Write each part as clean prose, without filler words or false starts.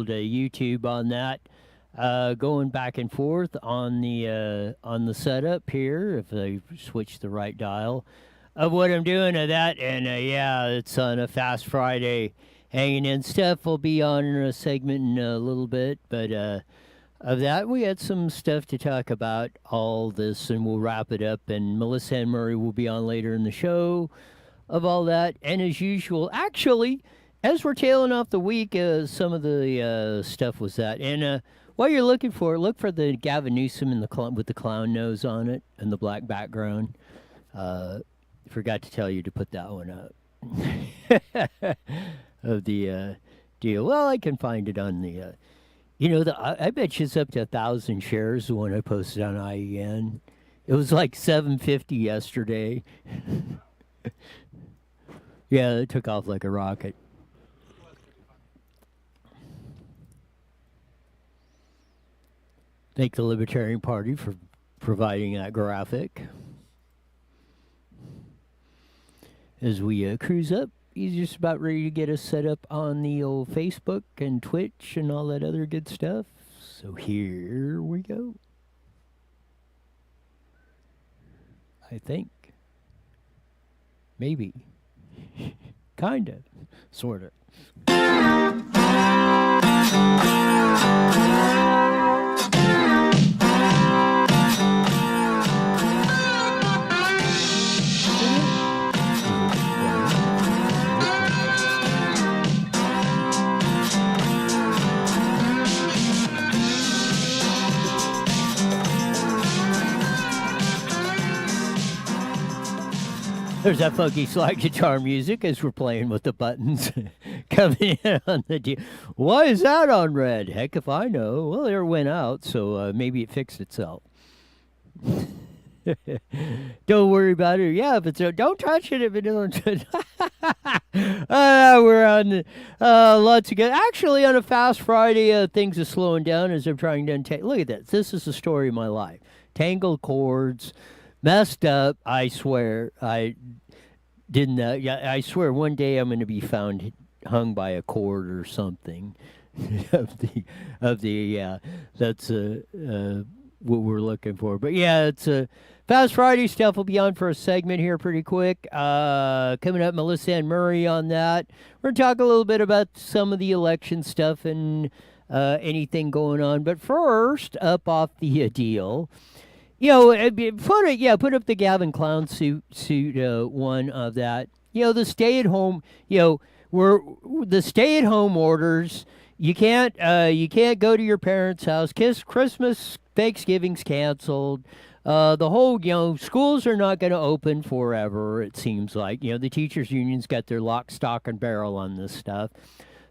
old YouTube on that. Going back and forth on the setup here, if I switch the right dial, of what I'm doing of that, and yeah, it's on a Fast Friday hanging in. Steph will be on a segment in a little bit, but of that, we had some stuff to talk about all this, and we'll wrap it up. And Melissa and Murray will be on later in the show of all that. And as usual, actually, as we're tailing off the week, some of the stuff was that. And while you're looking for it, look for the Gavin Newsom in with the clown nose on it and the black background. Forgot to tell you to put that one up of the deal. Well, I can find it on the. I bet you it's up to 1,000 shares, the one I posted on IEN. It was like 750 yesterday. Yeah, it took off like a rocket. Thank the Libertarian Party for providing that graphic. As we cruise up, he's just about ready to get us set up on the old Facebook and Twitch and all that other good stuff. So here we go. I think. Maybe. Kind of. Sort of. There's that funky slide guitar music as we're playing with the buttons coming in on the deal. Why is that on red? Heck if I know. Well, it went out, so maybe it fixed itself. Don't worry about it. Yeah, if it's don't touch it if it don't. We're on lots of good. Actually, on a Fast Friday, things are slowing down as I'm trying to untangle. Look at this. This is the story of my life. Tangled cords. Messed up, I swear. I didn't. I swear, one day I'm going to be found hung by a cord or something. of the yeah, that's what we're looking for. But yeah, it's Fast Friday stuff. Will be on for a segment here pretty quick. Coming up, Melissa and Murray on that. We're gonna talk a little bit about some of the election stuff and anything going on. But first, up off the deal. Put up the Gavin Clown suit one of that. The stay-at-home, the stay-at-home orders. You can't go to your parents' house. Christmas, Thanksgiving's canceled. The whole, schools are not going to open forever, it seems like. The teachers' unions got their lock, stock, and barrel on this stuff.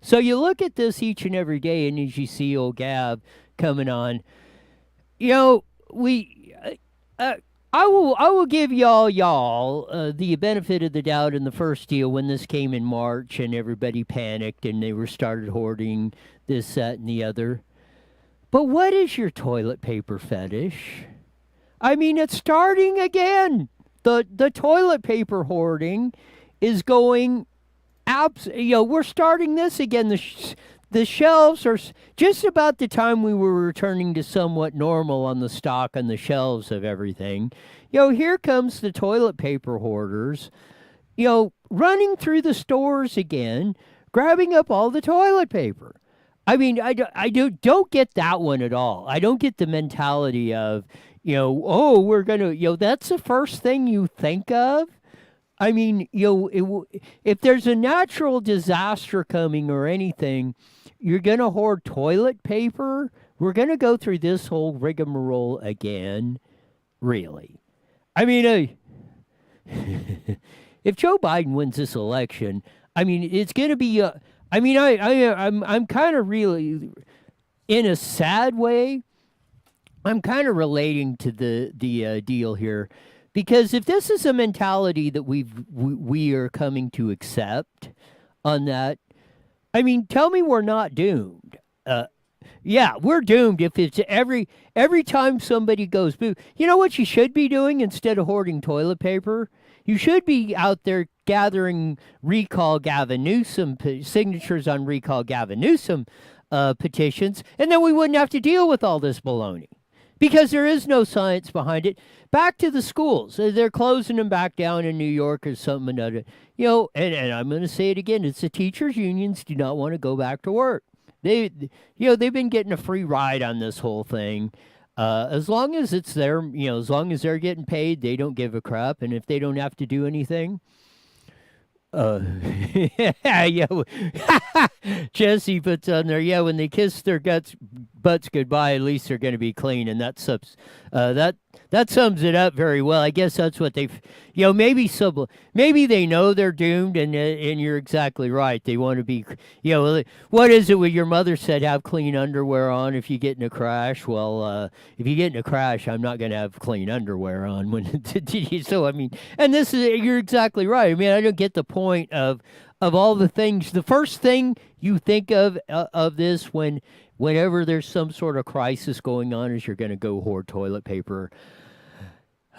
So you look at this each and every day, and as you see old Gav coming on, I will give y'all the benefit of the doubt in the first deal when this came in March and everybody panicked and they started hoarding this, that, and the other. But what is your toilet paper fetish? I mean, it's starting again. The toilet paper hoarding is going we're starting this again. The shelves are just about the time we were returning to somewhat normal on the stock on the shelves of everything. Here comes the toilet paper hoarders, running through the stores again, grabbing up all the toilet paper. I mean, I don't get that one at all. I don't get the mentality of, we're going to, that's the first thing you think of. I mean, if there's a natural disaster coming or anything, you're going to hoard toilet paper? We're going to go through this whole rigmarole again? Really? I mean, if Joe Biden wins this election, I mean, it's going to be, I'm kind of really, in a sad way, I'm kind of relating to the deal here. Because if this is a mentality that we are coming to accept on that, I mean, tell me we're not doomed. Yeah, we're doomed if it's every time somebody goes boo. You know what you should be doing instead of hoarding toilet paper? You should be out there gathering recall Gavin Newsom signatures on recall Gavin Newsom petitions, and then we wouldn't have to deal with all this baloney because there is no science behind it. Back to the schools. They're closing them back down in New York or something. And I'm going to say it again. It's the teachers' unions do not want to go back to work. They've been getting a free ride on this whole thing. As long as it's there, as long as they're getting paid, they don't give a crap. And if they don't have to do anything, yeah. Jesse puts on there. Yeah, when they kiss their butts goodbye, at least they're going to be clean, and that sums it up very well. I guess that's what they've, maybe they know they're doomed, and you're exactly right. They want to be, what is it? What your mother said? Have clean underwear on if you get in a crash. Well, if you get in a crash, I'm not going to have clean underwear on when. So I mean, and you're exactly right. I mean, I don't get the point of all the things. The first thing you think of this whenever there's some sort of crisis going on is you're going to go hoard toilet paper.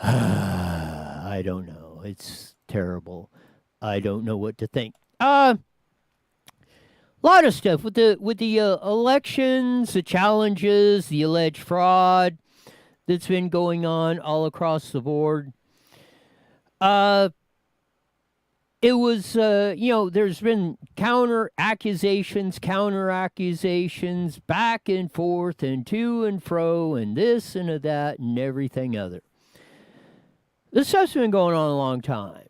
I don't know. It's terrible. I don't know what to think. A lot of stuff with the elections, the challenges, the alleged fraud that's been going on all across the board. It was, there's been counter accusations, back and forth and to and fro and this and that and everything other. This stuff's been going on a long time.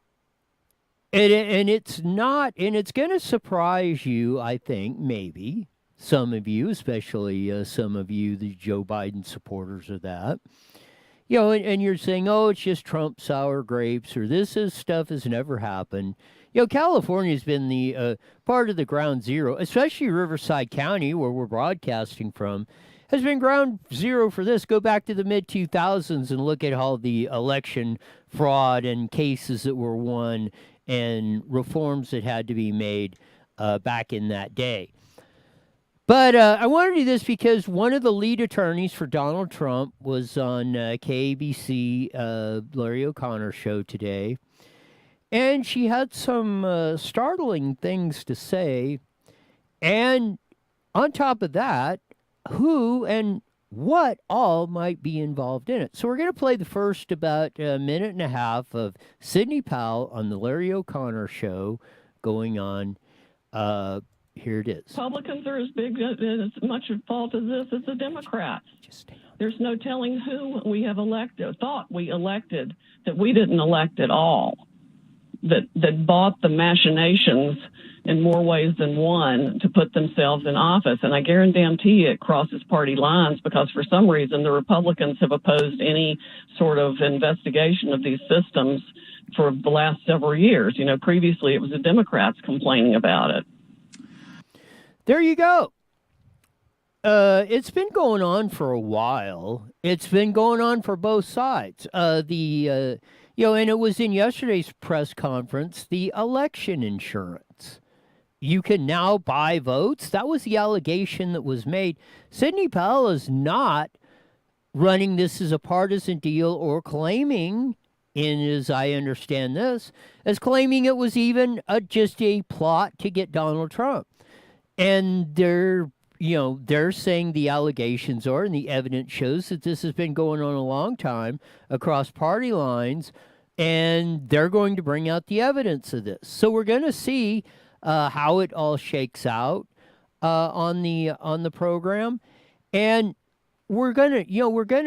And it's going to surprise you, I think, maybe, some of you, especially some of you, the Joe Biden supporters of that. And you're saying, oh, it's just Trump sour grapes, or stuff has never happened. California's been the part of the ground zero, especially Riverside County, where we're broadcasting from, has been ground zero for this. Go back to the mid-2000s and look at all the election fraud and cases that were won and reforms that had to be made back in that day. But I want to do this because one of the lead attorneys for Donald Trump was on KABC, Larry O'Connor show today. And she had some startling things to say. And on top of that, who and what all might be involved in it. So we're going to play the first about a minute and a half of Sidney Powell on the Larry O'Connor show going on. Here it is. Republicans are as much at fault as this as the Democrats. There's no telling who we have thought we elected, that we didn't elect at all, that bought the machinations in more ways than one to put themselves in office. And I guarantee it crosses party lines because for some reason the Republicans have opposed any sort of investigation of these systems for the last several years. Previously it was the Democrats complaining about it. There you go. It's been going on for a while. It's been going on for both sides. And it was in yesterday's press conference, the election insurance. You can now buy votes. That was the allegation that was made. Sidney Powell is not running this as a partisan deal or claiming, as I understand this, as claiming it was even just a plot to get Donald Trump. And they're saying the allegations are, and the evidence shows that this has been going on a long time across party lines, and they're going to bring out the evidence of this. So we're going to see how it all shakes out on the program, and we're gonna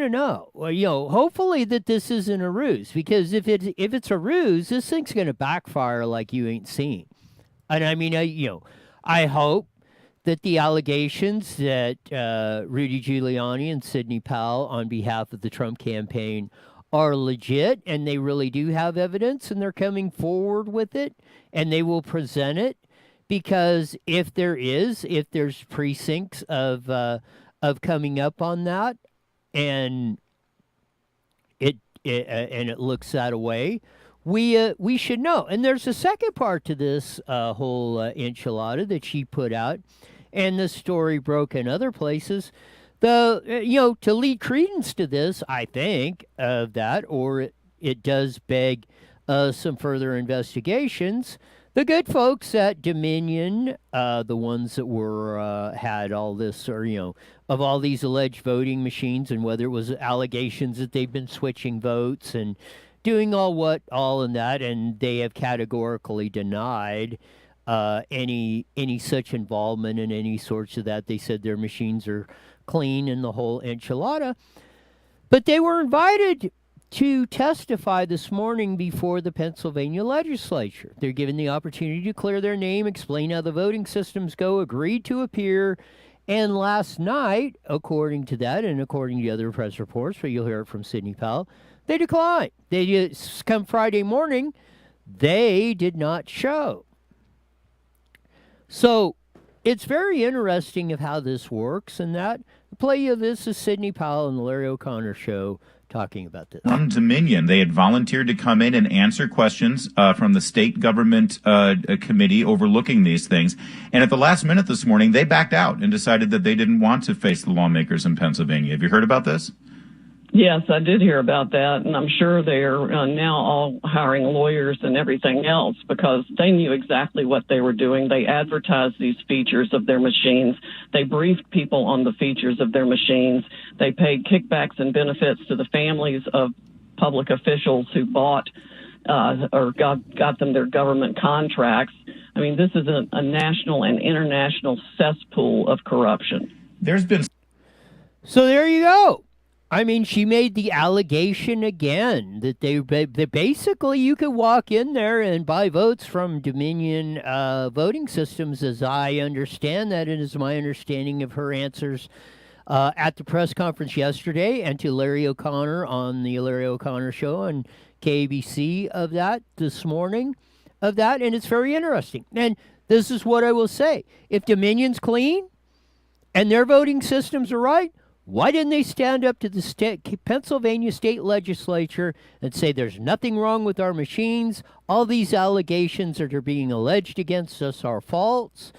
know. Hopefully that this isn't a ruse, because if it's a ruse, this thing's going to backfire like you ain't seen. And I mean, I hope that the allegations that Rudy Giuliani and Sidney Powell on behalf of the Trump campaign are legit and they really do have evidence and they're coming forward with it and they will present it, because if there's precincts of coming up on that and it looks that way, we should know. And there's a second part to this whole enchilada that she put out, and the story broke in other places. To lead credence to this, I think of that, or it does beg some further investigations. The good folks at Dominion, the ones that were had all this, or of all these alleged voting machines, and whether it was allegations that they've been switching votes and doing all in that, and they have categorically denied any such involvement in any sorts of that. They said their machines are clean and the whole enchilada. But they were invited to testify this morning before the Pennsylvania legislature. They're given the opportunity to clear their name, explain how the voting systems go, agreed to appear. And last night, according to that, and according to other press reports, but you'll hear it from Sidney Powell, they declined. They just, come Friday morning, they did not show. So it's very interesting of how this works, and that the play of this is Sidney Powell and the Larry O'Connor show talking about this. From Dominion, they had volunteered to come in and answer questions from the state government committee overlooking these things. And at the last minute this morning, they backed out and decided that they didn't want to face the lawmakers in Pennsylvania. Have you heard about this? Yes, I did hear about that, and I'm sure they're now all hiring lawyers and everything else because they knew exactly what they were doing. They advertised these features of their machines. They briefed people on the features of their machines. They paid kickbacks and benefits to the families of public officials who bought or got them their government contracts. I mean, this is a national and international cesspool of corruption. So there you go. I mean, she made the allegation again that that basically you could walk in there and buy votes from Dominion voting systems, as I understand that, and is my understanding of her answers at the press conference yesterday, and to Larry O'Connor on the Larry O'Connor show on KABC of that this morning, of that, and it's very interesting. And this is what I will say: if Dominion's clean and their voting systems are right, why didn't they stand up to the Pennsylvania state legislature and say there's nothing wrong with our machines? All these allegations that are being alleged against us are false.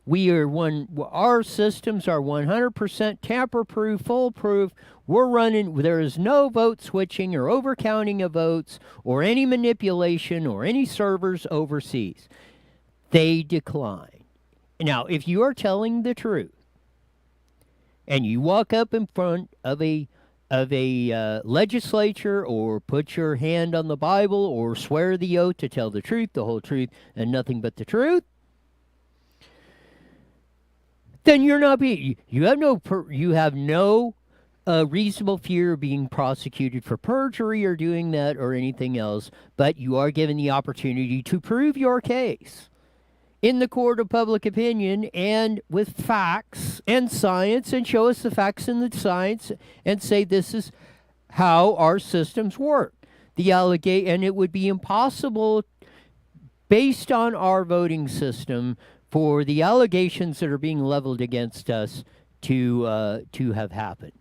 Our systems are 100% tamper-proof, foolproof. We're running. There is no vote switching or overcounting of votes or any manipulation or any servers overseas. They decline. Now, if you are telling the truth, and you walk up in front of a legislature, or put your hand on the Bible, or swear the oath to tell the truth, the whole truth, and nothing but the truth, then you're not being. You have no reasonable fear of being prosecuted for perjury or doing that or anything else. But you are given the opportunity to prove your case in the court of public opinion and with facts and science, and show us the facts and the science and say this is how our systems work. And it would be impossible, based on our voting system, for the allegations that are being leveled against us to have happened.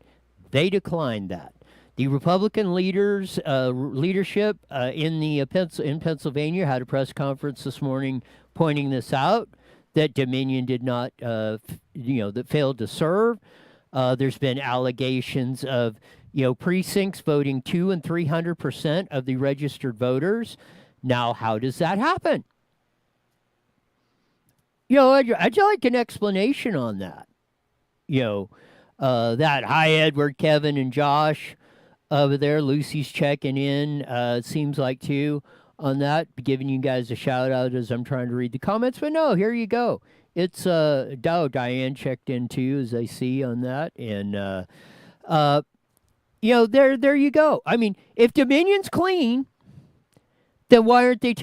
They declined that. The Republican leadership in Pennsylvania had a press conference this morning pointing this out, that Dominion did not, that failed to serve. There's been allegations of, precincts voting 200% and 300% of the registered voters. Now, how does that happen? I'd like an explanation on that. That, hi, Edward, Kevin, and Josh over there. Lucy's checking in, seems like, too, on that, giving you guys a shout out as I'm trying to read the comments. But no, here you go. It's Diane checked in too, as I see on that, and there you go. I mean, if Dominion's clean, then why aren't they?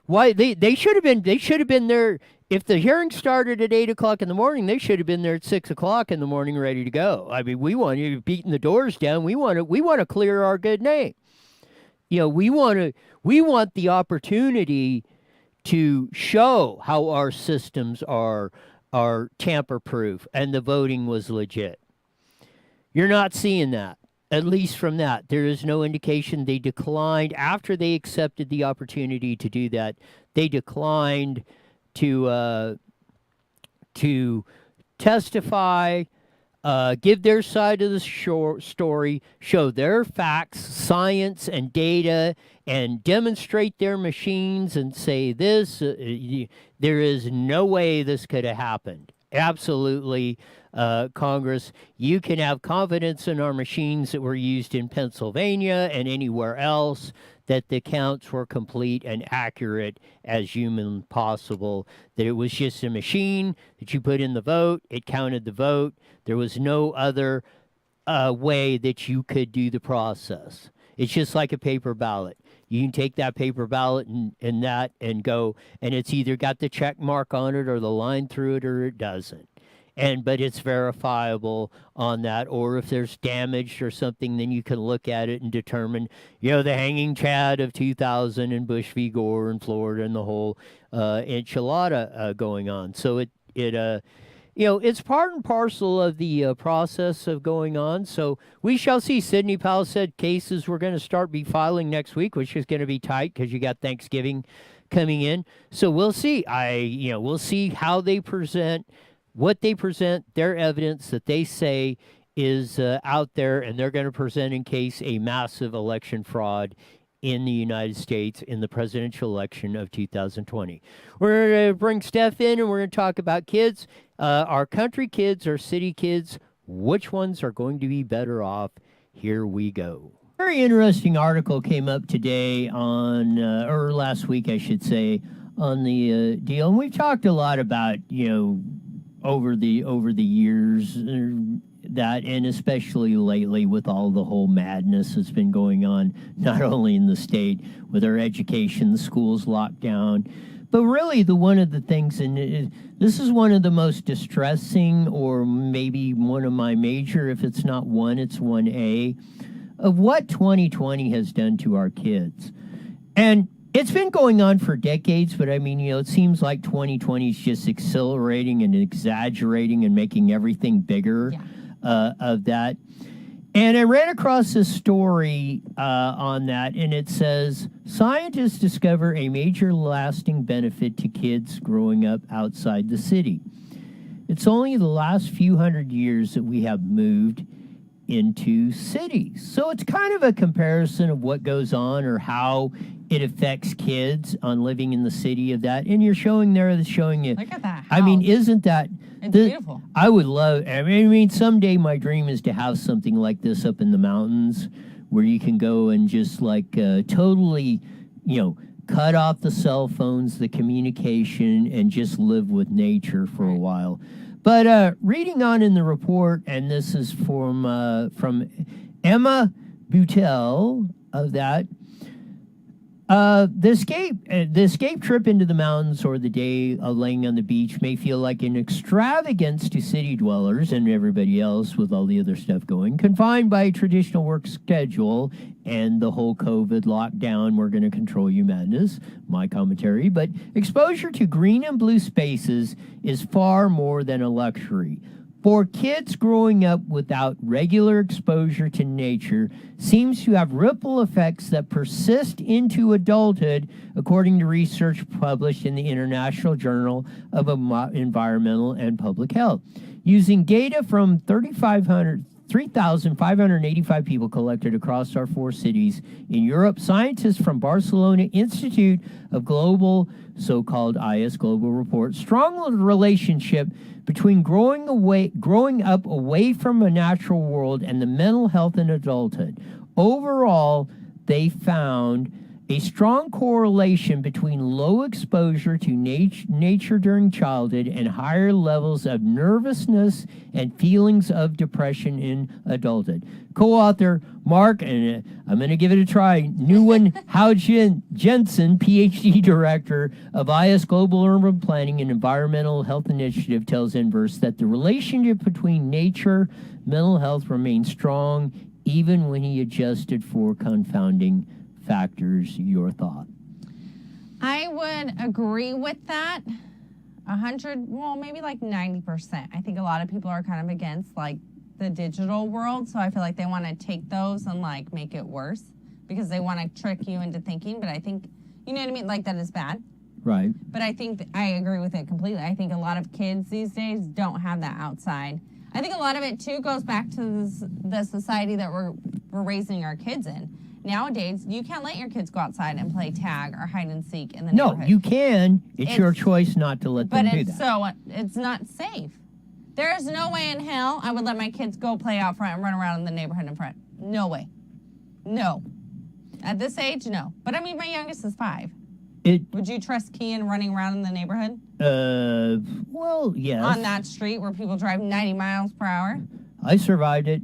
Why they should have been there. If the hearing started at 8:00 in the morning, they should have been there at 6:00 in the morning, ready to go. I mean, we want you beating the doors down. We want to clear our good name. We want the opportunity to show how our systems are tamper-proof and the voting was legit. You're not seeing that, at least from that. There is no indication. They declined after they accepted the opportunity to do that. They declined to testify. give their side of the story, show their facts, science, and data, and demonstrate their machines and say this. There is no way this could have happened. Absolutely, Congress, you can have confidence in our machines that were used in Pennsylvania and anywhere else, that the counts were complete and accurate as human possible, that it was just a machine that you put in the vote, it counted the vote. There was no other way that you could do the process. It's just like a paper ballot. You can take that paper ballot and that and go, and it's either got the check mark on it or the line through it or it doesn't. But it's verifiable on that. Or if there's damage or something, then you can look at it and determine, the hanging chad of 2000 and Bush v. Gore in Florida and the whole enchilada going on. So it's part and parcel of the process of going on. So we shall see. Sidney Powell said cases we're going to start be filing next week, which is going to be tight because you got Thanksgiving coming in. So we'll see. We'll see how they present. What they present, their evidence that they say is out there, and they're going to present in case a massive election fraud in the United States in the presidential election of 2020. We're going to bring Steph in, and we're going to talk about kids, our country kids, our city kids. Which ones are going to be better off? Here we go. Very interesting article came up today or last week, I should say, on the deal. And we've talked a lot about, over the years that, and especially lately with all the whole madness that's been going on, not only in the state with our education, the schools locked down, but really one of the things, and this is one of the most distressing, or maybe one of my major, if it's not one, it's 1A, of what 2020 has done to our kids. And it's been going on for decades, but it seems like 2020 is just accelerating and exaggerating and making everything bigger of that. And I ran across this story on that, and it says, scientists discover a major lasting benefit to kids growing up outside the city. It's only the last few hundred years that we have moved into cities. So it's kind of a comparison of what goes on or how it affects kids on living in the city of that. And you're showing you. Look at that house. Isn't that... It's beautiful. I would love... someday my dream is to have something like this up in the mountains where you can go and just totally, cut off the cell phones, the communication, and just live with nature for a while. But reading on in the report, and this is from Emma Buttel of that, the escape trip into the mountains or the day of laying on the beach may feel like an extravagance to city dwellers and everybody else with all the other stuff going, confined by a traditional work schedule and the whole COVID lockdown, we're going to control you madness, my commentary. But exposure to green and blue spaces is far more than a luxury. For kids growing up without regular exposure to nature seems to have ripple effects that persist into adulthood, according to research published in the International Journal of Environmental and Public Health. Using data from 3,585 people collected across our 4 cities in Europe, scientists from Barcelona Institute of Global, so-called IS Global Report, strong relationship between growing up away from a natural world and the mental health in adulthood. Overall, they found a strong correlation between low exposure to nature during childhood and higher levels of nervousness and feelings of depression in adulthood. Co-author Mark, and I'm going to give it a try, Nguyen Hao Jensen, PhD Director of IS Global Urban Planning and Environmental Health Initiative, tells Inverse that the relationship between nature, mental health remains strong even when he adjusted for confounding factors. Your thought? I would agree with that. 90%. I think a lot of people are kind of against the digital world, so I feel like they want to take those and make it worse because they want to trick you into thinking. But I think, you know what I mean, that is bad. Right. But I think I agree with it completely. I think a lot of kids these days don't have that outside. I think a lot of it too goes back to the society that we're raising our kids in. Nowadays, you can't let your kids go outside and play tag or hide and seek in the neighborhood. No, you can. It's your choice not to let them do that. But it's not safe. There is no way in hell I would let my kids go play out front and run around in the neighborhood in front. No way. No. At this age, no. But I mean, my youngest is 5. Would you trust Kian running around in the neighborhood? Well, yes. On that street where people drive 90 miles per hour? I survived it.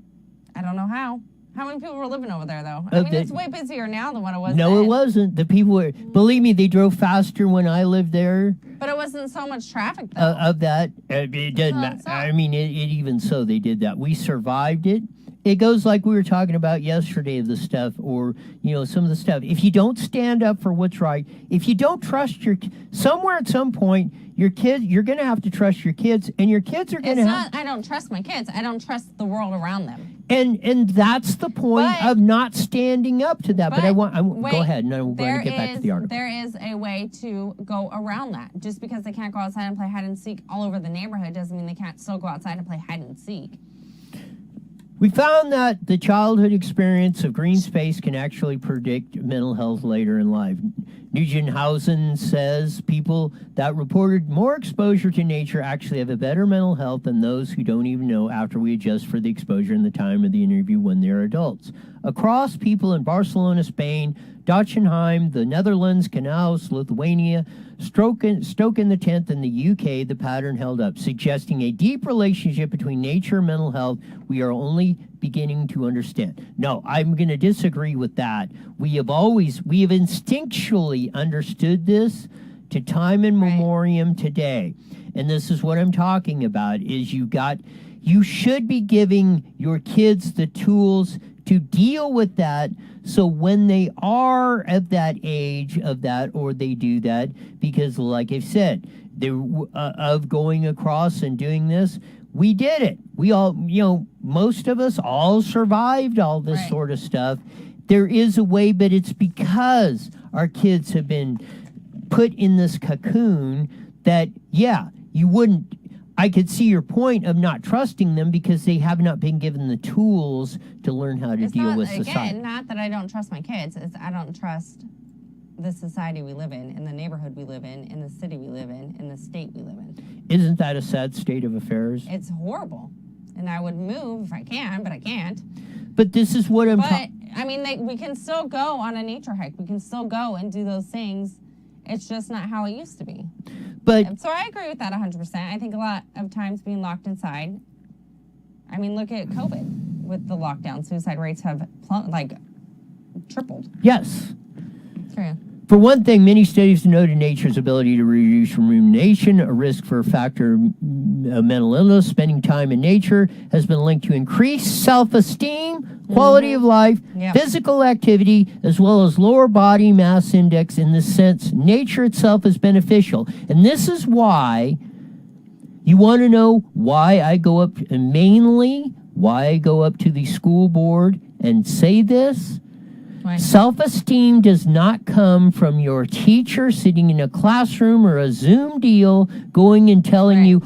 I don't know how. How many people were living over there, though? I mean, it's way busier now than what it was then. No, it wasn't. The people were, believe me, they drove faster when I lived there. But it wasn't so much traffic, though. Of that. It doesn't matter. I mean, it even so, they did that. We survived it. It goes like we were talking about yesterday, the stuff, or, some of the stuff. If you don't stand up for what's right, if you don't trust somewhere at some point, your kids, you're going to have to trust your kids, and your kids are going to have... I don't trust my kids. I don't trust the world around them. And that's the point of not standing up to that. But wait, go ahead, and I'm going to get back to the article. There is a way to go around that. Just because they can't go outside and play hide and seek all over the neighborhood doesn't mean they can't still go outside and play hide and seek. We found that the childhood experience of green space can actually predict mental health later in life. Nugent says people that reported more exposure to nature actually have a better mental health than those who don't even know after we adjust for the exposure and the time of the interview when they're adults. Across people in Barcelona, Spain, Dachsenheim, the Netherlands, Canals, Lithuania, Stoke-in-the-Tenth, and the UK, the pattern held up, suggesting a deep relationship between nature and mental health we are only beginning to understand. No, I'm going to disagree with that. We have instinctually understood this to time and memoriam today. And this is what I'm talking about, is you should be giving your kids the tools to deal with that, so when they are at that age of that, or they do that, because like I said, of going across and doing this, we did it. We all, most of us all survived all this sort of stuff. There is a way, but it's because our kids have been put in this cocoon that, you wouldn't. I could see your point of not trusting them because they have not been given the tools to learn how to deal with society. Again, not that I don't trust my kids. It's I don't trust the society we live in the neighborhood we live in the city we live in the state we live in. Isn't that a sad state of affairs? It's horrible. And I would move if I can, but I can't. But this is what I'm I mean, we can still go on a nature hike. We can still go and do those things. It's just not how it used to be. So I agree with that 100%. I think a lot of times being locked inside. I mean, look at COVID with the lockdown. Suicide rates have tripled. Yes. True. For one thing, many studies noted nature's ability to reduce rumination, a risk for a factor of mental illness. Spending time in nature has been linked to increased self-esteem, quality of life, physical activity, as well as lower body mass index. In this sense, nature itself is beneficial. And this is why you want to know why I go up, and mainly why I go up to the school board and say this. Right. Self-esteem does not come from your teacher sitting in a classroom or a Zoom deal going and telling you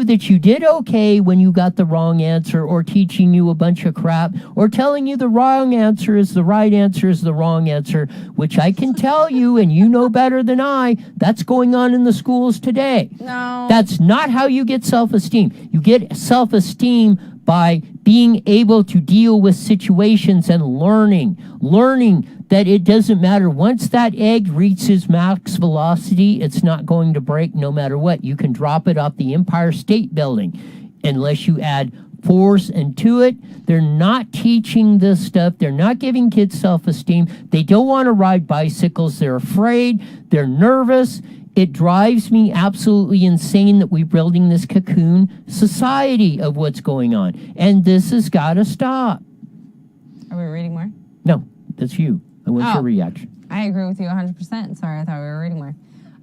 that you did okay when you got the wrong answer, or teaching you a bunch of crap, or telling you the wrong answer is the right answer is the wrong answer, which I can tell you, and you know better than I, that's going on in the schools today. No. That's not how you get self-esteem. You get self-esteem by being able to deal with situations and learning that it doesn't matter. Once that egg reaches max velocity, it's not going to break no matter what. You can drop it off the Empire State Building unless you add force into it. They're not teaching this stuff. They're not giving kids self-esteem. They don't want to ride bicycles. They're afraid. They're nervous. It drives me absolutely insane that we're building this cocoon society of what's going on. And this has got to stop. Are we reading more? No, that's you. I want your reaction. I agree with you 100%. Sorry, I thought we were reading more.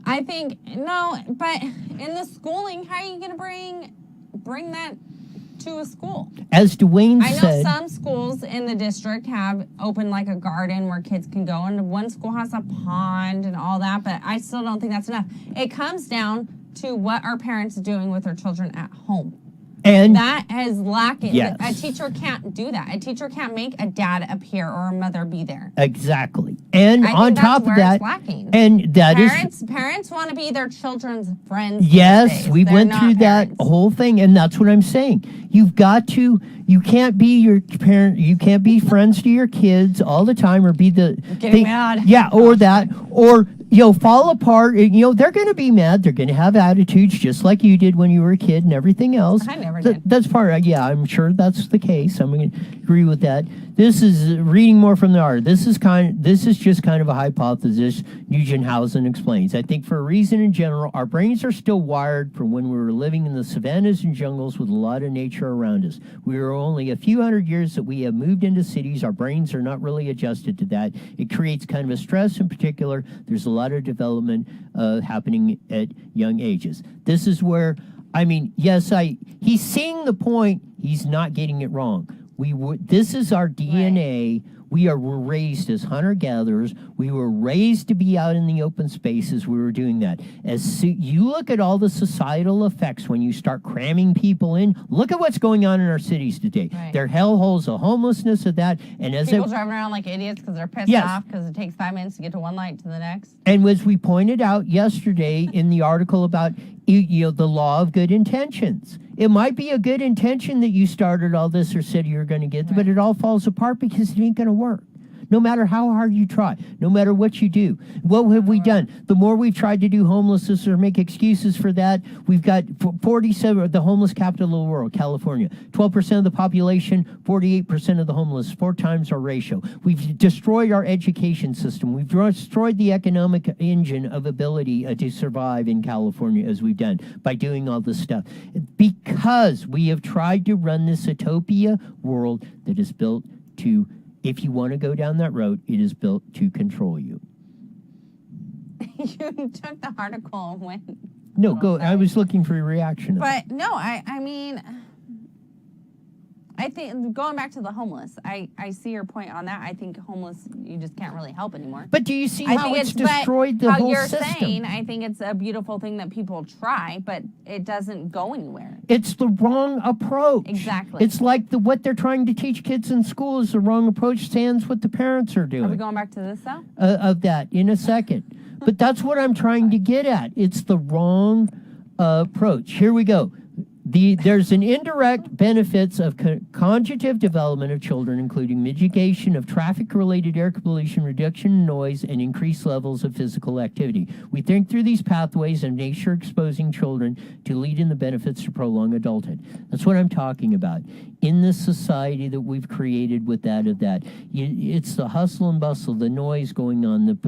I think, no, but in the schooling, how are you going to bring that to a school? As Dwayne said, I know some schools in the district have opened like a garden where kids can go, and one school has a pond and all that, but I still don't think that's enough. It comes down to what our parents are doing with their children at home. And that is lacking. Yes. A teacher can't do that. A teacher can't make a dad appear or a mother be there. Exactly. And I on think top that's of where that, it's lacking. and that is Parents want to be their children's friends. yes, these days. we They're went not through parents. that whole thing, and that's what I'm saying. You can't be your parent, you can't be friends to your kids all the time, or be the Getting mad. Yeah, or fall apart. They're going to be mad. They're going to have attitudes just like you did when you were a kid and everything else. I never did. That's part of, yeah, I'm sure that's the case. I'm going to agree with that. This is reading more from the art. This is just kind of a hypothesis Nugent Hausen explains. I think for a reason in general, our brains are still wired from when we were living in the savannas and jungles with a lot of nature around us. We are only a few hundred years that we have moved into cities. Our brains are not really adjusted to that. It creates kind of a stress in particular. There's a lot of development happening at young ages. This is where, yes, he's seeing the point. He's not getting it wrong. This is our DNA. Right. We're raised as hunter-gatherers. We were raised to be out in the open spaces. We were doing that. You look at all the societal effects when you start cramming people in. Look at what's going on in our cities today. Right. They're hellholes of homelessness, of that. And as people driving around like idiots because they're pissed off because it takes 5 minutes to get to one light to the next. And as we pointed out yesterday in the article about the law of good intentions. It might be a good intention that you started all this or said you were going to get, but it all falls apart because it ain't going to work. No matter how hard you try, no matter what you do. What have we done? The more we've tried to do homelessness or make excuses for that, we've got 47, the homeless capital of the world, California. 12% of the population, 48% of the homeless, 4 times our ratio. We've destroyed our education system. We've destroyed the economic engine of ability to survive in California as we've done by doing all this stuff. Because we have tried to run this utopia world that is built to, if you want to go down that road, it is built to control you. You took the article and went. No, go. Sorry. I was looking for a reaction. But no, I think going back to the homeless, I see your point on that. I think homeless, you just can't really help anymore. But do you see how it's destroyed the whole system? How you're saying, I think it's a beautiful thing that people try, but it doesn't go anywhere. It's the wrong approach. Exactly. It's like what they're trying to teach kids in school is the wrong approach, sans what the parents are doing. Are we going back to this, though? Of that in a second. But that's what I'm trying to get at. It's the wrong approach. Here we go. There's an indirect benefits of conjugative development of children, including mitigation of traffic-related air pollution, reduction in noise, and increased levels of physical activity. We think through these pathways of nature exposing children to lead in the benefits to prolong adulthood. That's what I'm talking about. In this society that we've created with that of that, it's the hustle and bustle, the noise going on.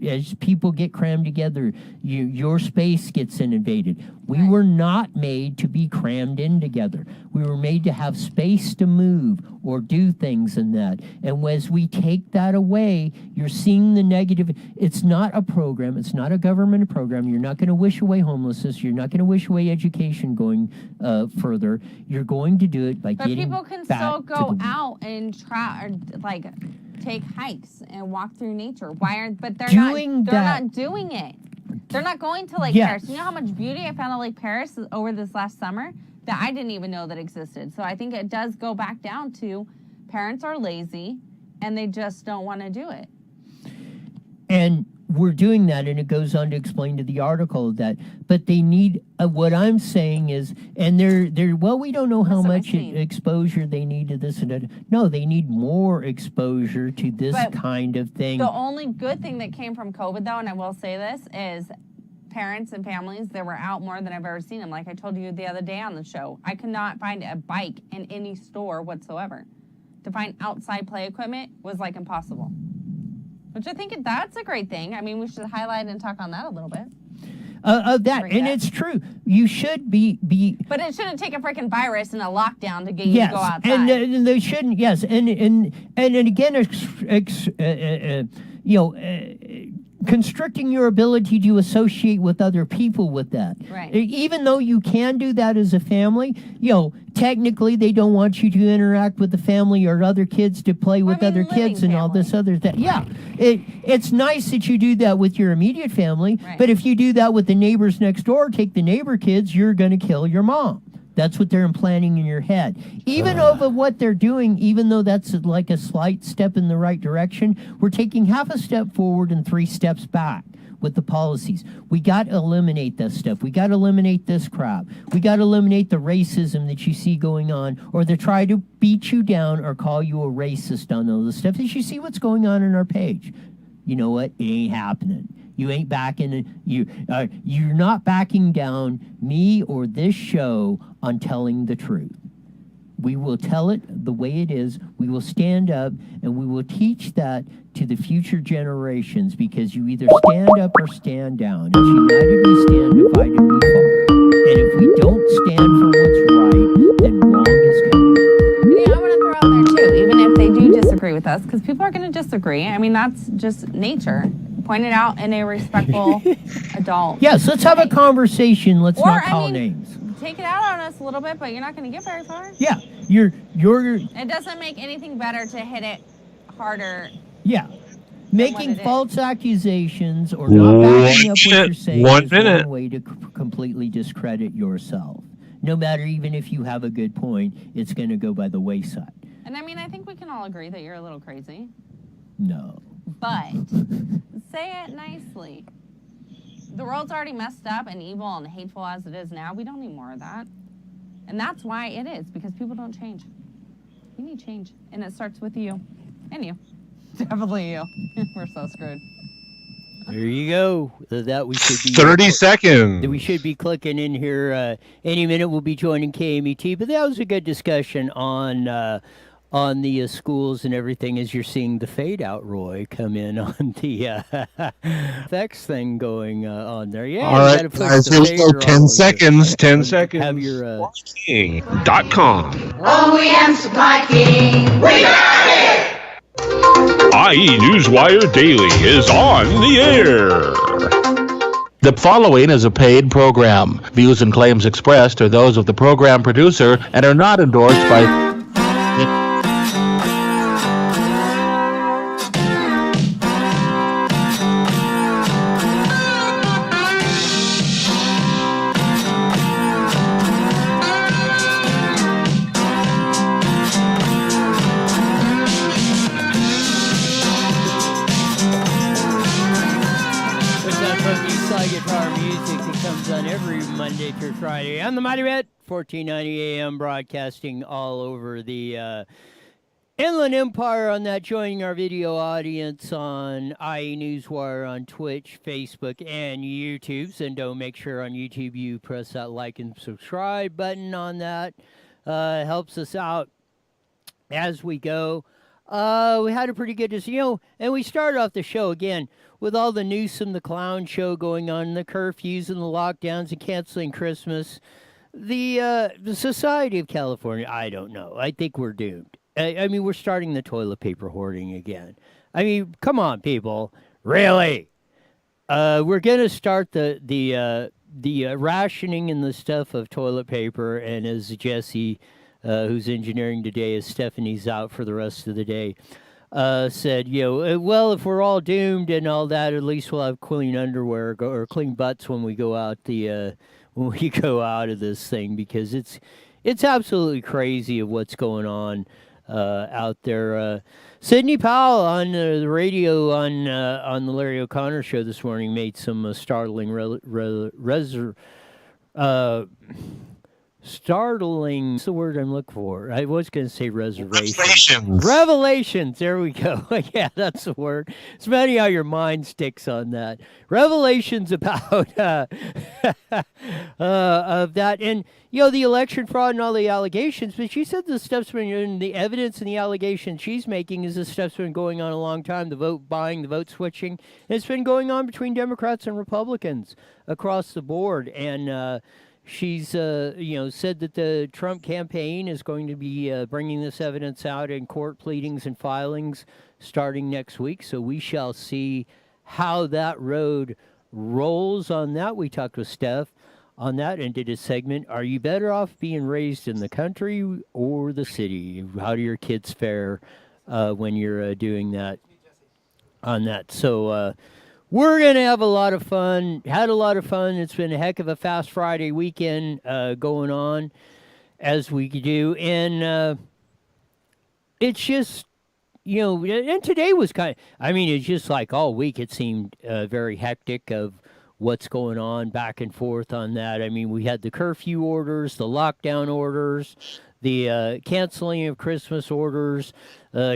As people get crammed together, your space gets invaded. We were not made to be crammed in together. We were made to have space to move or do things in that. And as we take that away, you're seeing the negative. It's not a program. It's not a government program. You're not going to wish away homelessness. You're not going to wish away education going further. You're going to do it by getting people can still go out and try, or like take hikes and walk through nature. But they're not doing it. They're not going to Lake Paris. You know how much beauty I found at Lake Paris over this last summer that I didn't even know that existed. So I think it does go back down to parents are lazy and they just don't want to do it. And we're doing that, and it goes on to explain to the article that, but they need, what I'm saying is, and we don't know how much exposure they need to this and that. No, they need more exposure to this kind of thing. The only good thing that came from COVID, though, and I will say this, is parents and families that were out more than I've ever seen them. Like I told you the other day on the show, I could not find a bike in any store whatsoever. To find outside play equipment was like impossible. Which I think that's a great thing. I mean, we should highlight and talk on that a little bit. It's true. You should be. But it shouldn't take a freaking virus and a lockdown to get you to go outside. And they shouldn't. Yes, and again, constricting your ability to associate with other people with that. Right. Even though you can do that as a family, technically they don't want you to interact with the family or other kids to play with other kids and all this other thing. Yeah. It's nice that you do that with your immediate family, but if you do that with the neighbors next door, take the neighbor kids, you're going to kill your mom. That's what they're implanting in your head. Even over what they're doing, even though that's like a slight step in the right direction, we're taking half a step forward and 3 steps back with the policies. We got to eliminate this stuff. We got to eliminate this crap. We got to eliminate the racism that you see going on, or they try to beat you down or call you a racist on all this stuff. As you see what's going on our page, you know what? It ain't happening. You ain't backing. You're not backing down me or this show on telling the truth. We will tell it the way it is. We will stand up and we will teach that to the future generations, because you either stand up or stand down. It's united we stand, divided we fall. And if we don't stand for what's right, then wrong is coming. Yeah, I want to throw out there too, even if they do disagree with us, because people are going to disagree. I mean, that's just nature. Point it out in a respectful adult. Yes, let's have a conversation. Let's not call names. Take it out on us a little bit, but you're not going to get very far. Yeah, you're. It doesn't make anything better to hit it harder. Yeah, making false accusations or not backing up what you're saying is one way to completely discredit yourself. No matter, even if you have a good point, it's going to go by the wayside. And I mean, I think we can all agree that you're a little crazy. No. But say it nicely. The world's already messed up and evil and hateful as it is now. We don't need more of that. And that's why it is, because people don't change. You need change. And it starts with you. And you. Definitely you. We're so screwed. There you go. That we should be 30 seconds. We should be clicking in here. Any minute we'll be joining KMET. But that was a good discussion on the schools and everything, as you're seeing the fade out, Roy, come in on the effects thing going on there. Yeah, all right, guys, here we go. 10 seconds. 10 seconds. Have your King.com. OEM Supply King. We got it! IE Newswire Daily is on the air. The following is a paid program. Views and claims expressed are those of the program producer and are not endorsed by... Friday on the Mighty Red, 1490 AM, broadcasting all over the Inland Empire on that, joining our video audience on IE Newswire on Twitch, Facebook, and YouTube. And don't make sure on YouTube you press that like and subscribe button on that. Helps us out as we go. We had a pretty good, and we started off the show again with all the Newsom the Clown show going on, the curfews and the lockdowns and canceling Christmas. The Society of California, I don't know. I think we're doomed. I mean, we're starting the toilet paper hoarding again. I mean, come on, people. Really? We're going to start the rationing and the stuff of toilet paper, and as Jesse, who's engineering today, as Stephanie's out for the rest of the day, said, well, if we're all doomed and all that, at least we'll have clean underwear or clean butts when we go out when we go out of this thing, because it's absolutely crazy of what's going on out there. Sidney Powell on the radio on the Larry O'Connor show this morning made some startling startling, what's the word I'm looking for? I was going to say reservations. Revelations. There we go. Yeah, that's the word. It's funny how your mind sticks on that. Revelations about of that. And, the election fraud and all the allegations. But she said the stuff's been, and the evidence and the allegations she's making is the stuff's been going on a long time. The vote buying, the vote switching. And it's been going on between Democrats and Republicans across the board. And, she's, said that the Trump campaign is going to be bringing this evidence out in court pleadings and filings starting next week. So we shall see how that road rolls on that. We talked with Steph on that and did a segment. Are you better off being raised in the country or the city? How do your kids fare when you're doing that on that? So, we're going to have a lot of fun. Had a lot of fun. It's been a heck of a Fast Friday weekend going on. as we do, and it's just and today was I mean, it's just like all week it seemed very hectic of what's going on back and forth on that. I mean, we had the curfew orders, the lockdown orders, the canceling of Christmas orders,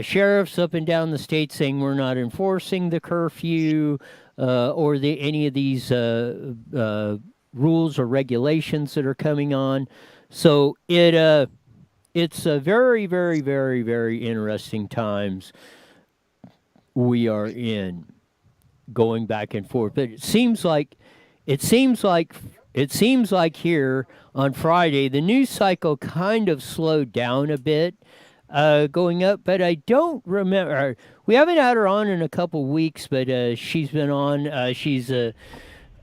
sheriffs up and down the state saying we're not enforcing the curfew or any of these rules or regulations that are coming on. So it's a very, very, very, very interesting times we are in, going back and forth. But it seems like here on Friday the news cycle kind of slowed down a bit, going up. But I don't remember. We haven't had her on in a couple weeks, but she's been on. She's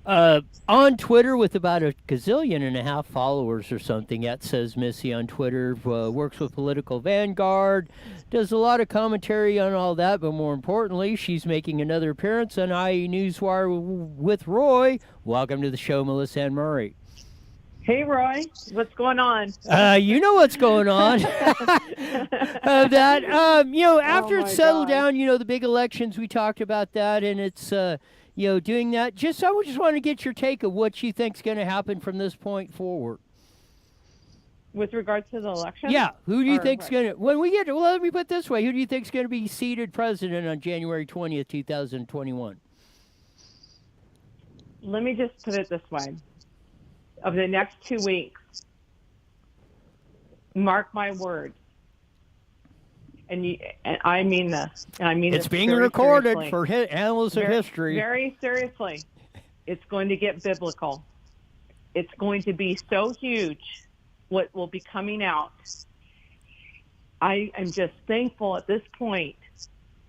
on Twitter with about a gazillion and a half followers or something. That says Missy on Twitter. Works with Political Vanguard, does a lot of commentary on all that, but more importantly, she's making another appearance on IE Newswire with Roy. Welcome to the show, Melissa Ann Murray. Hey, Roy. What's going on? You know what's going on. After it's settled down, the big elections, we talked about that, and it's doing that. I just want to get your take of what you think's going to happen from this point forward. With regards to the election? Yeah. Who do you think's going to, let me put it this way. Who do you think's going to be seated president on January 20th, 2021? Let me just put it this way. Of the next 2 weeks, mark my words. And I mean this. And I mean it's this being very recorded seriously. for analysts of history. Very seriously. It's going to get biblical. It's going to be so huge what will be coming out. I am just thankful at this point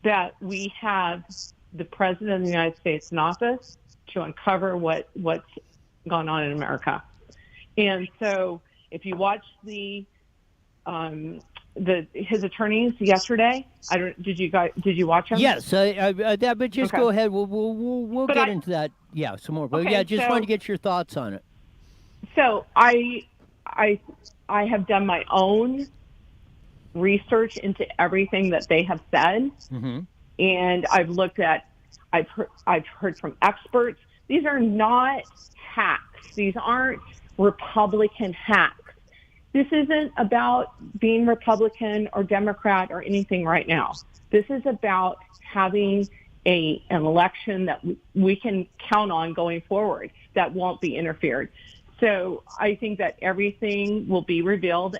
that we have the President of the United States in office to uncover what's gone on in America. And so if you watch his attorneys yesterday, did you watch them? Yes, but just go ahead. We'll get into that. Yeah, some more. But wanted to get your thoughts on it. So I have done my own research into everything that they have said, and I've heard from experts. These are not hacks. These aren't Republican hacks. This isn't about being Republican or Democrat or anything right now. This is about having an election that we can count on going forward that won't be interfered. So I think that everything will be revealed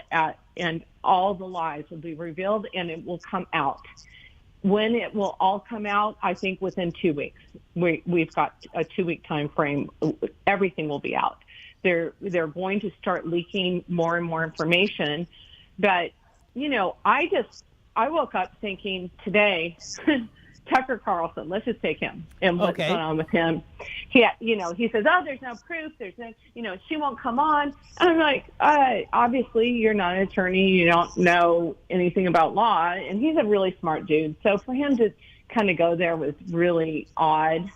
and all the lies will be revealed, and it will come out. When it will all come out, I think within 2 weeks. We've got a 2-week time frame. Everything will be out. They're going to start leaking more and more information. But, I woke up thinking today, Tucker Carlson, let's just take him and what's going on with him. He says, there's no proof. There's no, she won't come on. And I'm like, obviously you're not an attorney. You don't know anything about law. And he's a really smart dude. So for him to kind of go there was really odd.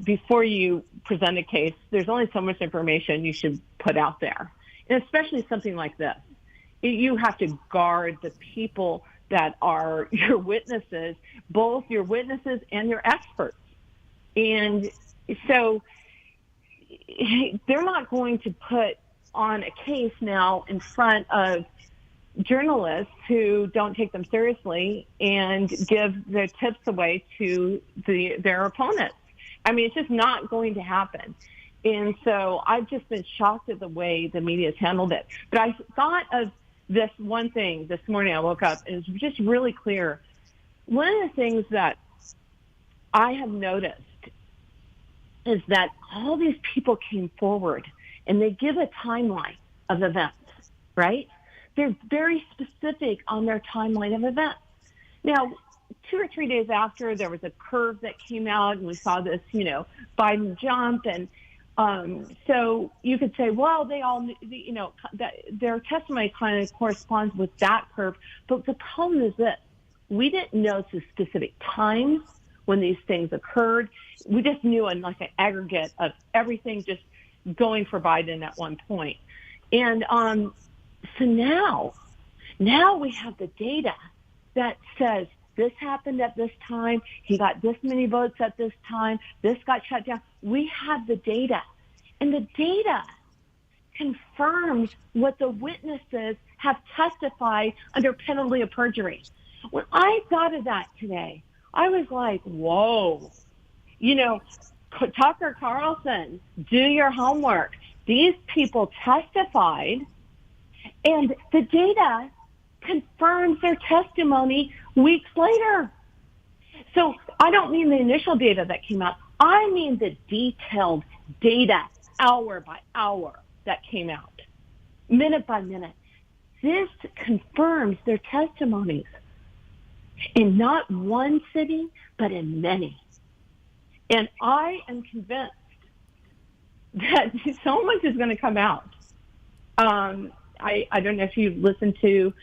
Before you present a case, there's only so much information you should put out there. And especially something like this. You have to guard the people that are your witnesses, both your witnesses and your experts. And so they're not going to put on a case now in front of journalists who don't take them seriously and give their tips away to their opponents. I mean, it's just not going to happen. And so I've just been shocked at the way the media has handled it. But I thought of this one thing this morning. I woke up and it was just really clear. One of the things that I have noticed is that all these people came forward and they give a timeline of events, right? They're very specific on their timeline of events. Now, 2 or 3 days after, there was a curve that came out and we saw this, Biden jump. And so you could say, well, they all, that their testimony kind of corresponds with that curve. But the problem is this: we didn't know the specific times when these things occurred. We just knew an aggregate of everything just going for Biden at one point. And so now we have the data that says this happened at this time, he got this many votes at this time, this got shut down. We have the data. And the data confirms what the witnesses have testified under penalty of perjury. When I thought of that today, I was like, whoa, Tucker Carlson, do your homework. These people testified, and the data confirms their testimony weeks later. So I don't mean the initial data that came out. I mean the detailed data, hour by hour, that came out, minute by minute. This confirms their testimonies in not one city, but in many. And I am convinced that so much is going to come out. I don't know if you've listened to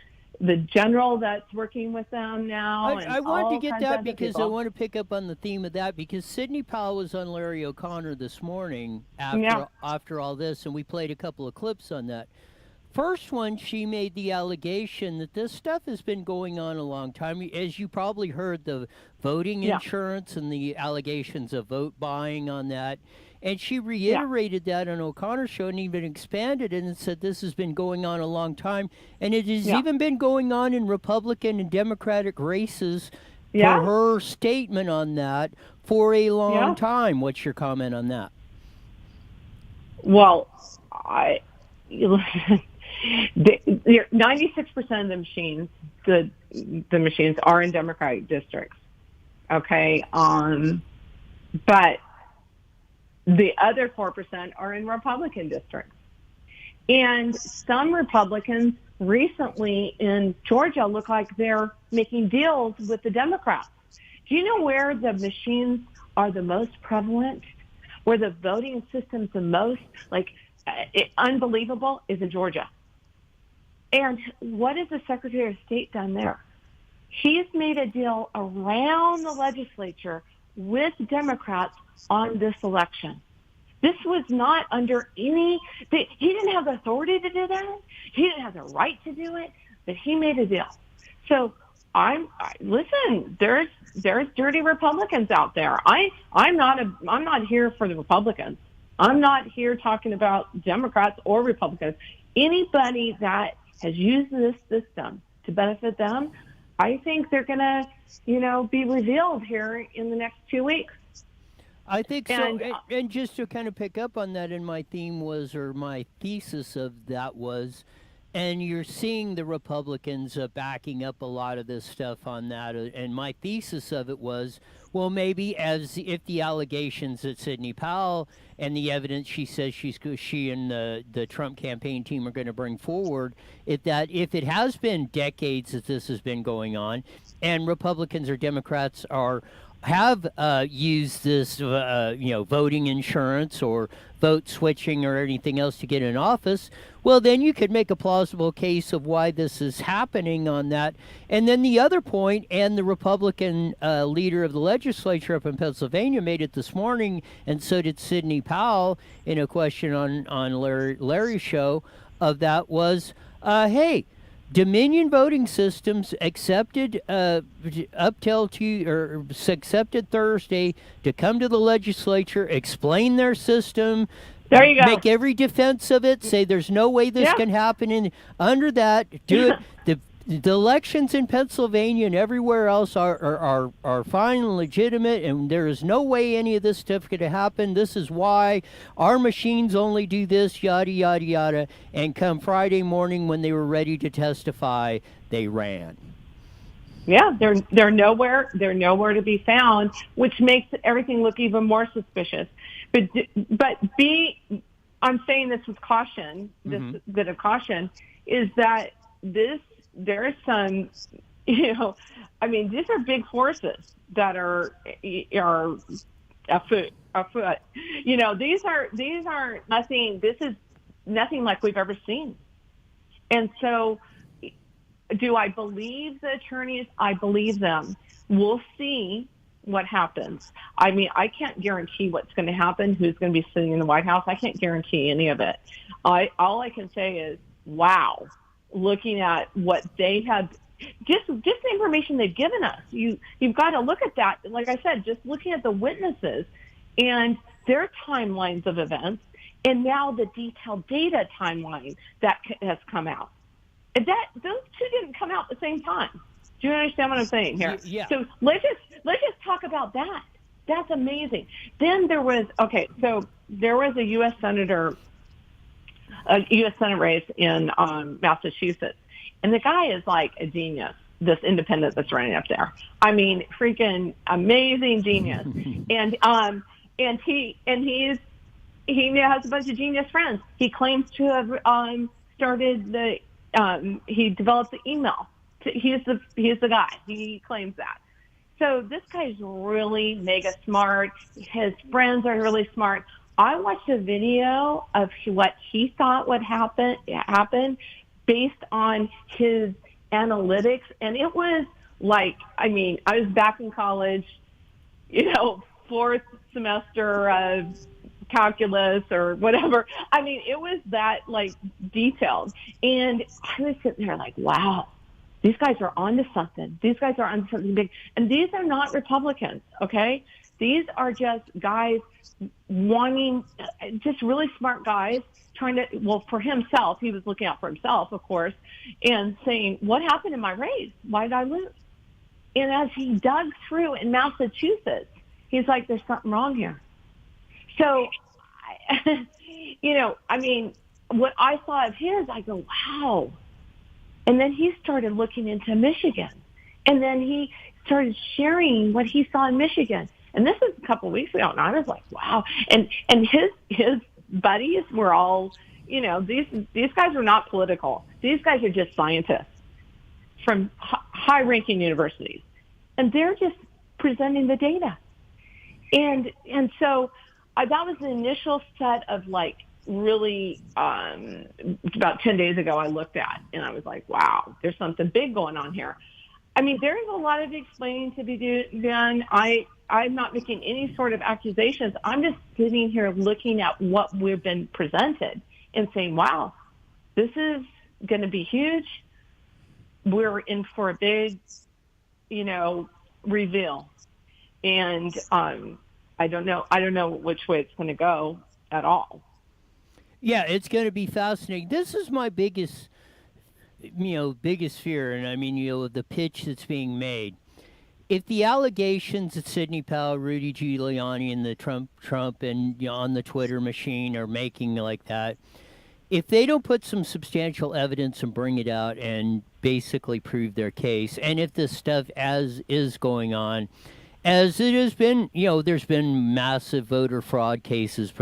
the general that's working with them now. I wanted to get that because I want to pick up on the theme of that, because Sidney Powell was on Larry O'Connor this morning after all this, and we played a couple of clips on that. First one, she made the allegation that this stuff has been going on a long time. As you probably heard, the voting insurance and the allegations of vote buying on that. And she reiterated that on O'Connor's show and even expanded it and said this has been going on a long time. And it has even been going on in Republican and Democratic races for her statement on that for a long time. What's your comment on that? Well, 96% of the machines, the machines are in Democratic districts. Okay. But the other 4% are in Republican districts. And some Republicans recently in Georgia look like they're making deals with the Democrats. Do you know where the machines are the most prevalent? Where the voting system's the most, unbelievable, is in Georgia. And what has the Secretary of State done there? He's made a deal around the legislature with Democrats on this election. This was not under he didn't have the authority to do that. He didn't have the right to do it, but he made a deal. So listen, there's dirty Republicans out there. I'm not here for the Republicans. I'm not here talking about Democrats or Republicans. Anybody that has used this system to benefit them, I think they're going to, be revealed here in the next 2 weeks. I think so. And just to kind of pick up on that, and my thesis of that was, and you're seeing the Republicans backing up a lot of this stuff on that. And my thesis of it was, well, maybe if the allegations that Sidney Powell and the evidence she says she and the Trump campaign team are going to bring forward, if it has been decades that this has been going on, and Republicans or Democrats have used this, voting insurance or vote switching or anything else to get in office, well, then you could make a plausible case of why this is happening on that. And then the other point, and the Republican leader of the legislature up in Pennsylvania made it this morning, and so did Sidney Powell in a question on Larry's show, of that was, hey, Dominion voting systems accepted accepted Thursday to come to the legislature, explain their system. There you go. Make every defense of it. Say there's no way this can happen. And under that, do it. The elections in Pennsylvania and everywhere else are fine and legitimate, and there is no way any of this stuff could happen. This is why our machines only do this, yada, yada, yada. And come Friday morning when they were ready to testify, they ran. Yeah, they're nowhere to be found, which makes everything look even more suspicious. But I'm saying this with caution, this bit of caution, is that there is some, these are big forces that are afoot. These are nothing. This is nothing like we've ever seen. And so, do I believe the attorneys? I believe them. We'll see what happens. I mean, I can't guarantee what's going to happen, who's going to be sitting in the White House. I can't guarantee any of it. All I can say is, wow, looking at what they have, just the information they've given us. You've got to look at that. Like I said, just looking at the witnesses and their timelines of events, and now the detailed data timeline that has come out. And those two didn't come out at the same time. Do you understand what I'm saying here? Yeah. So let's just talk about that. That's amazing. Then there was a U.S. Senator, a U.S. Senate race in Massachusetts, and the guy is like a genius. This independent that's running up there. I mean, freaking amazing genius. and he has a bunch of genius friends. He claims to have started he developed the email. He's the guy. He claims that. So this guy's really mega smart. His friends are really smart. I watched a video of what he thought would happen based on his analytics, and it was like, I mean, I was back in college, fourth semester of calculus or whatever. I mean, it was that like detailed, and I was sitting there like, wow. These guys are onto something. These guys are onto something big. And these are not Republicans, okay? These are just guys just really smart guys trying to, well, for himself, he was looking out for himself, of course, and saying, what happened in my race? Why did I lose? And as he dug through in Massachusetts, he's like, there's something wrong here. So, I mean, what I saw of his, I go, wow. And then he started looking into Michigan. And then he started sharing what he saw in Michigan. And this is a couple of weeks ago, and I was like, wow. And his buddies were all, these guys are not political. These guys are just scientists from high-ranking universities. And they're just presenting the data. And so that was the initial set of, like, really about 10 days ago I looked at, and I was like, wow, there's something big going on here. I mean, there is a lot of explaining to be done. I'm not making any sort of accusations. I'm just sitting here looking at what we've been presented and saying, wow, this is going to be huge. We're in for a big, reveal. And I don't know which way it's going to go at all. Yeah, it's going to be fascinating. This is my biggest fear, and I mean, the pitch that's being made. If the allegations that Sidney Powell, Rudy Giuliani, and the Trump and on the Twitter machine are making like that, if they don't put some substantial evidence and bring it out and basically prove their case, and if this stuff as is going on, as it has been, there's been massive voter fraud cases.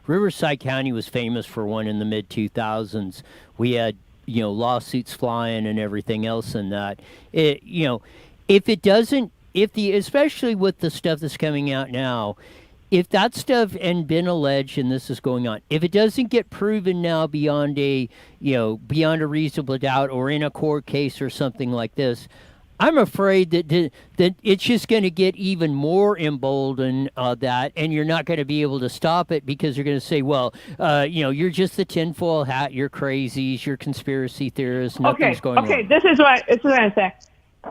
Riverside County was famous for one in the mid-2000s. We had, lawsuits flying and everything else in that. Especially with the stuff that's coming out now, if that stuff and been alleged and this is going on, if it doesn't get proven now beyond a reasonable doubt or in a court case or something like this, I'm afraid that it's just going to get even more emboldened that, and you're not going to be able to stop it because you're going to say, well, you're just the tinfoil hat, you're crazies, you're conspiracy theorists, nothing's going on. Okay, this is what I say.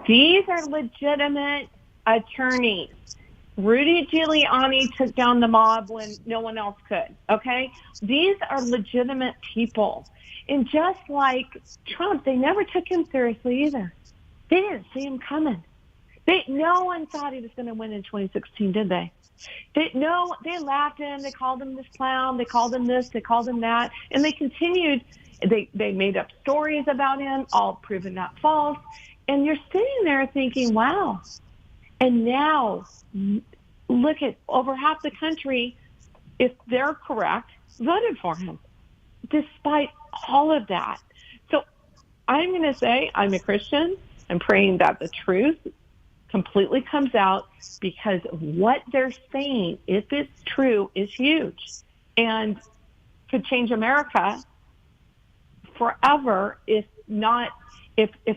These are legitimate attorneys. Rudy Giuliani took down the mob when no one else could, okay? These are legitimate people. And just like Trump, they never took him seriously either. They didn't see him coming. No one thought he was going to win in 2016, did they? They laughed at him. They called him this clown. They called him this. They called him that. And they continued. They made up stories about him, all proven not false. And you're sitting there thinking, wow. And now, look at over half the country, if they're correct, voted for him, despite all of that. So I'm going to say I'm a Christian. I'm praying that the truth completely comes out, because what they're saying, if it's true, is huge and could change America forever. If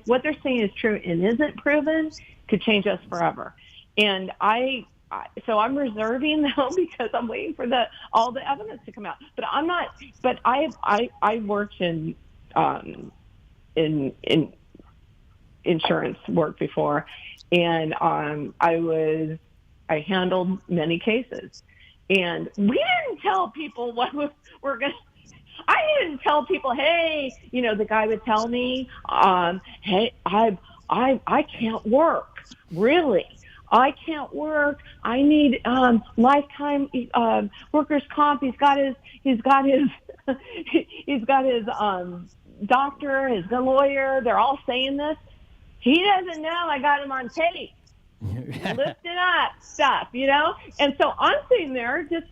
what they're saying is true and isn't proven, could change us forever. And so I'm reserving though because I'm waiting for all the evidence to come out. But I'm not. But I worked in insurance work before, and I handled many cases, and we didn't tell people we're going. I didn't tell people, hey, the guy would tell me, hey, I can't work, really. I can't work. I need lifetime workers' comp. He's got his doctor, his lawyer. They're all saying this. He doesn't know. I got him on tape, lifting up stuff, And so I'm sitting there just,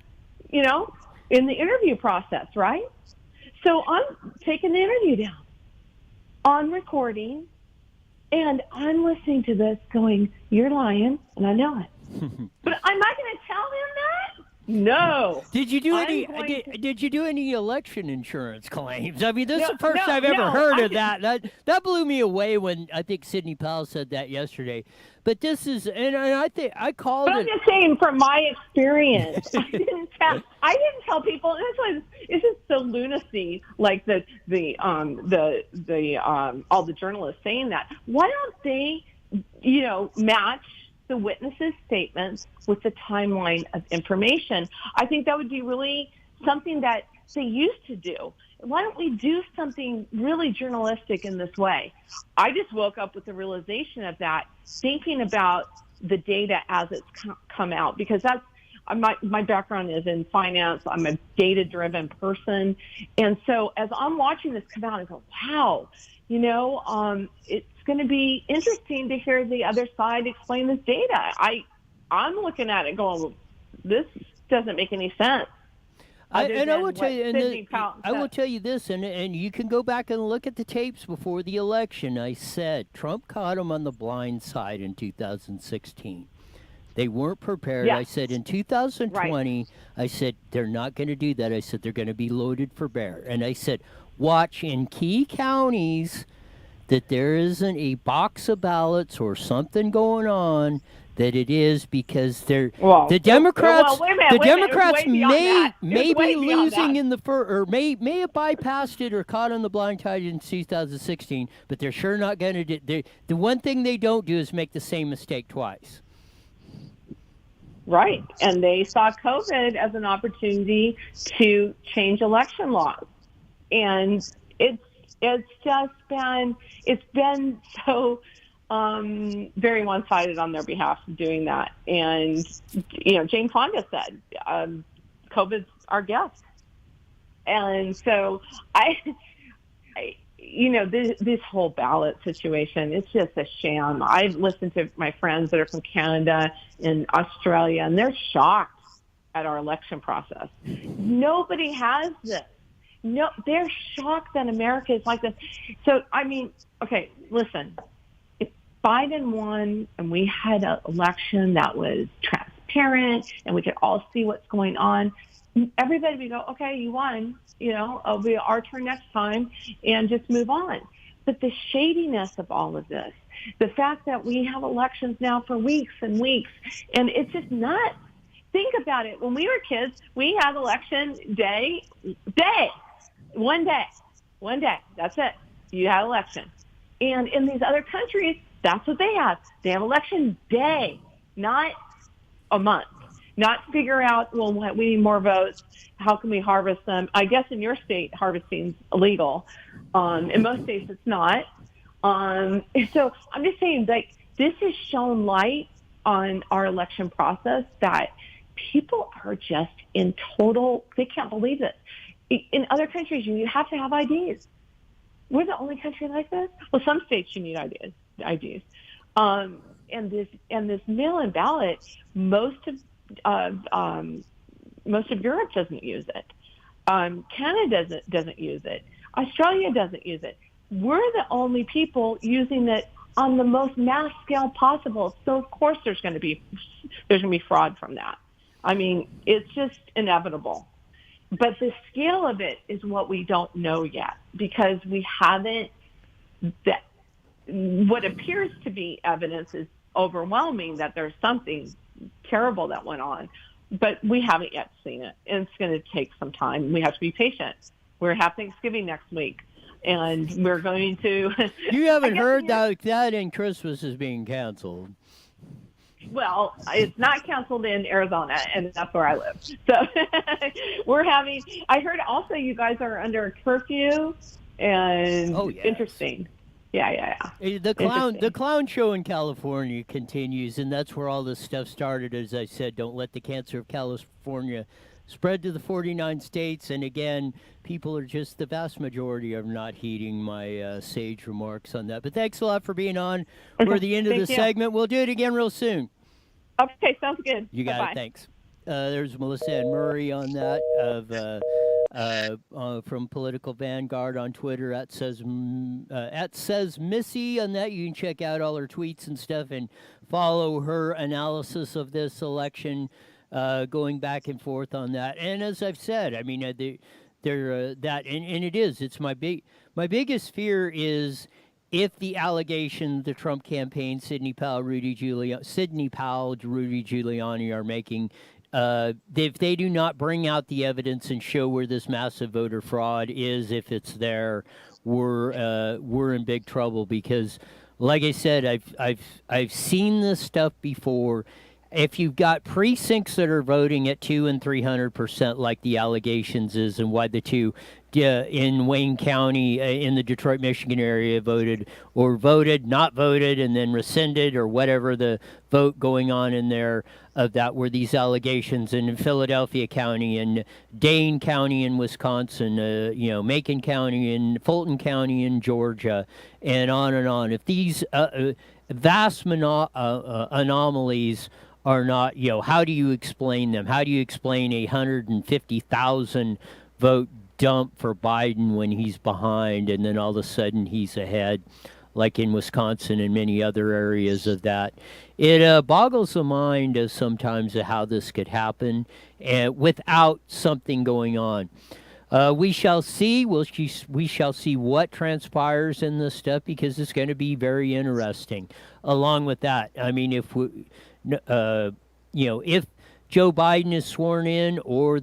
in the interview process, right? So I'm taking the interview down on recording. And I'm listening to this going, you're lying, and I know it. But I'm not going to tell him that? No. Did you do Did you do any election insurance claims? I mean, this is the first I've ever heard of that. That blew me away when I think Sidney Powell said that yesterday. But this is, and I think I called it. I'm just saying, from my experience, I didn't tell people. And it's just so lunacy, like all the journalists saying that. Why don't they, match the witnesses' statements with the timeline of information? I think that would be really something that they used to do. Why don't we do something really journalistic in this way? I just woke up with the realization of that, thinking about the data as it's come out, because that's my background is in finance. I'm a data-driven person. And so as I'm watching this come out, I go, wow, it's going to be interesting to hear the other side explain this data. I'm looking at it going, well, this doesn't make any sense. I will tell you, I will tell you this, and you can go back and look at the tapes before the election. I said Trump caught him on the blind side in 2016. They weren't prepared. Yeah. I said in 2020, Right. I said they're not going to do that. I said they're going to be loaded for bear. And I said, watch in key counties that there isn't a box of ballots or something going on. That it is because the Democrats may be losing in the or may have bypassed it or caught on the blind side in 2016, but they're sure not going to do. The one thing they don't do is make the same mistake twice. Right, and they saw COVID as an opportunity to change election laws, and it's been so. Very one-sided on their behalf of doing that. And, Jane Fonda said, COVID's our guest. And so this whole ballot situation, it's just a sham. I've listened to my friends that are from Canada and Australia, and they're shocked at our election process. Nobody has this. No, they're shocked that America is like this. So, okay, listen. Biden won, and we had an election that was transparent, and we could all see what's going on. Everybody would go, okay, you won, it'll be our turn next time, and just move on. But the shadiness of all of this, the fact that we have elections now for weeks and weeks, and it's just nuts. Think about it. When we were kids, we had election day, one day. That's it. You had election. And in these other countries, that's what they have. They have election day, not a month. Not figure out, well, we need more votes. How can we harvest them? I guess in your state, harvesting's illegal. In most states, it's not. So I'm just saying, this has shown light on our election process that people are just in total, they can't believe it. In other countries, you have to have IDs. We're the only country like this. Well, some states you need IDs. And this mail-in ballot, most of Europe doesn't use it. Canada doesn't use it. Australia doesn't use it. We're the only people using it on the most mass scale possible. So of course there's going to be fraud from that. It's just inevitable. But the scale of it is what we don't know yet, because we haven't. What appears to be evidence is overwhelming that there's something terrible that went on. But we haven't yet seen it, and it's going to take some time. We have to be patient. We're having Thanksgiving next week, and we're going to... You haven't heard that and Christmas is being canceled. Well, it's not canceled in Arizona, and that's where I live. So we're having... I heard also you guys are under a curfew, and interesting. Yeah. The clown show in California continues, and that's where all this stuff started. As I said, don't let the cancer of California spread to the 49 states. And again, people are just, the vast majority are not heeding my sage remarks on that. But thanks a lot for being on. We're at the end of the segment. We'll do it again real soon. Okay, sounds good. You got it. Thanks. There's Melissa and Murray on that from Political Vanguard on Twitter at says Missy on that. You can check out all her tweets and stuff and follow her analysis of this election, going back and forth on that. And as I've said, I mean, that and it is. It's my biggest fear is if the allegation the Trump campaign, Sidney Powell, Rudy Giuliani are making. If they do not bring out the evidence and show where this massive voter fraud is, if it's there, we're in big trouble because, like I said, I've seen this stuff before. If you've got precincts that are voting at 200% and 300%, like the allegations is, and why the two in Wayne County in the Detroit, Michigan area voted, not voted, and then rescinded, or whatever the vote going on in there of that were these allegations, and in Philadelphia County and Dane County in Wisconsin, Macon County and Fulton County in Georgia, and on and on. If these vast anomalies are not, how do you explain them? How do you explain a 150,000 vote dump for Biden when he's behind, and then all of a sudden he's ahead, like in Wisconsin and many other areas of that? It boggles the mind as sometimes of how this could happen without something going on. We shall see. We shall see what transpires in this stuff, because it's going to be very interesting. Along with that, I mean, if Joe Biden is sworn in, or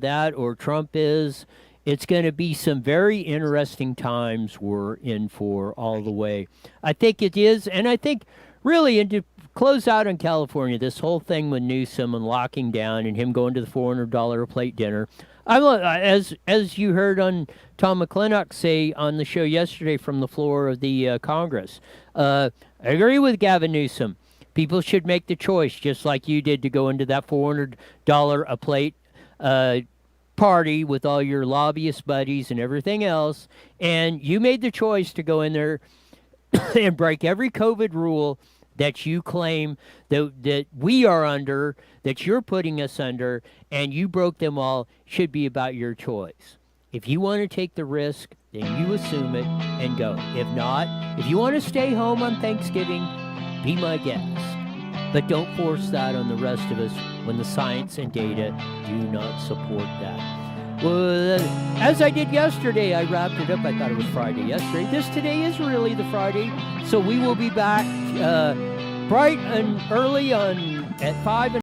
Trump is, it's going to be some very interesting times we're in for all the way. I think it is, and I think really, and to close out on California, this whole thing with Newsom and locking down and him going to the $400 a plate dinner. As you heard on Tom McClintock say on the show yesterday from the floor of the Congress, I agree with Gavin Newsom. People should make the choice, just like you did, to go into that $400 a plate party with all your lobbyist buddies and everything else, and you made the choice to go in there and break every COVID rule that you claim that we are under, that you're putting us under, and you broke them all. Should be about your choice. If you want to take the risk, then you assume it and go. If not, if you want to stay home on Thanksgiving, be my guest. But don't force that on the rest of us when the science and data do not support that. Well, as I did yesterday, I wrapped it up. I thought it was Friday yesterday. Today is really the Friday. So we will be back bright and early at 5.